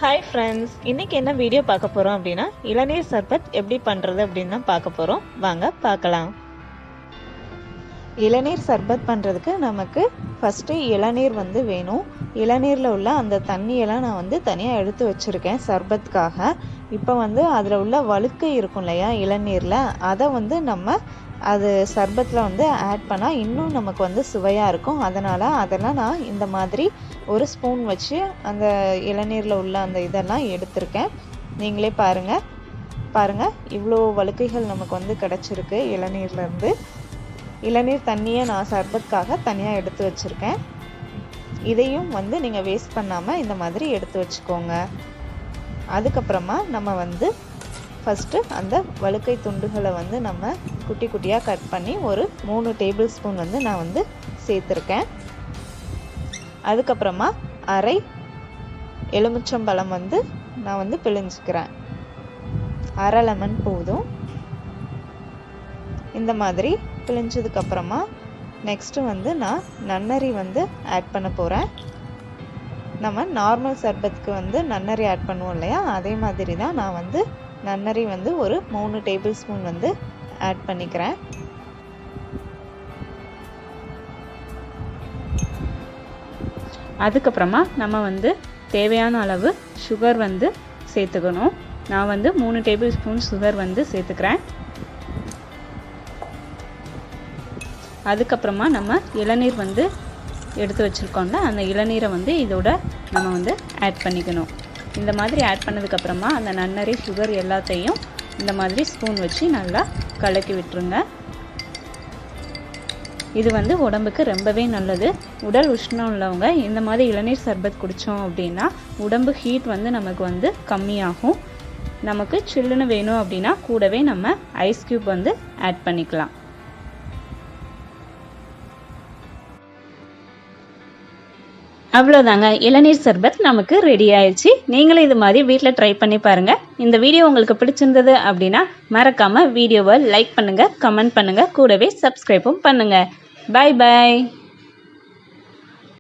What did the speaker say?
Hi friends, இன்றைக்கி என்ன video பார்க்க போகிறோம் அப்படின்னா இளநீர் சர்பத் எப்படி பண்ணுறது அப்படின்னு தான் பார்க்க போகிறோம். வாங்க பார்க்கலாம். இளநீர் சர்பத் பண்ணுறதுக்கு நமக்கு ஃபஸ்ட்டு இளநீர் வேணும். இளநீரில் உள்ள அந்த தண்ணியெல்லாம் நான் தனியாக எடுத்து வச்சுருக்கேன் சர்பத்துக்காக. இப்போ அதில் உள்ள வழுக்கை இருக்கும் இல்லையா இளநீரில், அதை நம்ம அது சர்பத்தில் ஆட் பண்ணால் இன்னும் நமக்கு சுவையாக இருக்கும். அதெல்லாம் நான் இந்த மாதிரி ஒரு ஸ்பூன் வச்சு அந்த இளநீரில் உள்ள அந்த இதெல்லாம் எடுத்திருக்கேன். நீங்களே பாருங்கள் இவ்வளோ வழுக்கைகள் நமக்கு கிடச்சிருக்கு இளநீர்லேருந்து. இளநீர் தண்ணியை நான் சர்பத்துக்காக தனியாக எடுத்து வச்சுருக்கேன். இதையும் நீங்கள் வேஸ்ட் பண்ணாமல் இந்த மாதிரி எடுத்து வச்சுக்கோங்க. அதுக்கப்புறமா நம்ம ஃபஸ்ட்டு அந்த வழுக்கை துண்டுகளை நம்ம குட்டி குட்டியாக கட் பண்ணி ஒரு 3 டேபிள் ஸ்பூன் நான் சேர்த்துருக்கேன். அதுக்கப்புறமா அரை எலுமிச்சம்பழம் நான் பிழிஞ்சுக்கிறேன். அரை லெமன் போதும். இந்த மாதிரி பிழிஞ்சதுக்கப்புறமா நெக்ஸ்ட்டு நான் நன்னரி ஆட் பண்ண போகிறேன். நம்ம நார்மல் சர்பத்துக்கு நன்னரி ஆட் பண்ணுவோம் இல்லையா, அதே மாதிரி தான் நான் நன்னரி ஒரு 3 டேபிள் ஸ்பூன் ஆட் பண்ணிக்கிறேன். அதுக்கப்புறமா நம்ம தேவையான அளவு சுகர் சேர்த்துக்கணும். நான் 3 டேபிள் ஸ்பூன் சுகர் சேர்த்துக்கிறேன். அதுக்கப்புறமா நம்ம இளநீர் எடுத்து வச்சுருக்கோம்ல, அந்த இளநீரை இதோட நம்ம ஆட் பண்ணிக்கணும். இந்த மாதிரி ஆட் பண்ணதுக்கப்புறமா அந்த நன்னரி சுகர் எல்லாத்தையும் இந்த மாதிரி ஸ்பூன் வச்சு நல்லா கலக்கி விட்டுருங்க. இது உடம்புக்கு ரொம்பவே நல்லது. உடல் உஷ்ணம் உள்ளவங்க இந்த மாதிரி இளநீர் சர்பத் குடித்தோம் அப்படின்னா உடம்பு ஹீட் நமக்கு கம்மியாகும். நமக்கு சில்லுன்னு வேணும் அப்படின்னா கூடவே நம்ம ஐஸ் க்யூப் ஆட் பண்ணிக்கலாம். அவ்வளோதாங்க, இளநீர் சர்பத் நமக்கு ரெடி ஆயிடுச்சு. நீங்களும் இது மாதிரி வீட்டில் ட்ரை பண்ணி பாருங்கள். இந்த வீடியோ உங்களுக்கு பிடிச்சிருந்தது அப்படின்னா மறக்காமல் வீடியோவை லைக் பண்ணுங்கள், கமெண்ட் பண்ணுங்கள், கூடவே சப்ஸ்கிரைபும் பண்ணுங்கள். பாய் பாய்.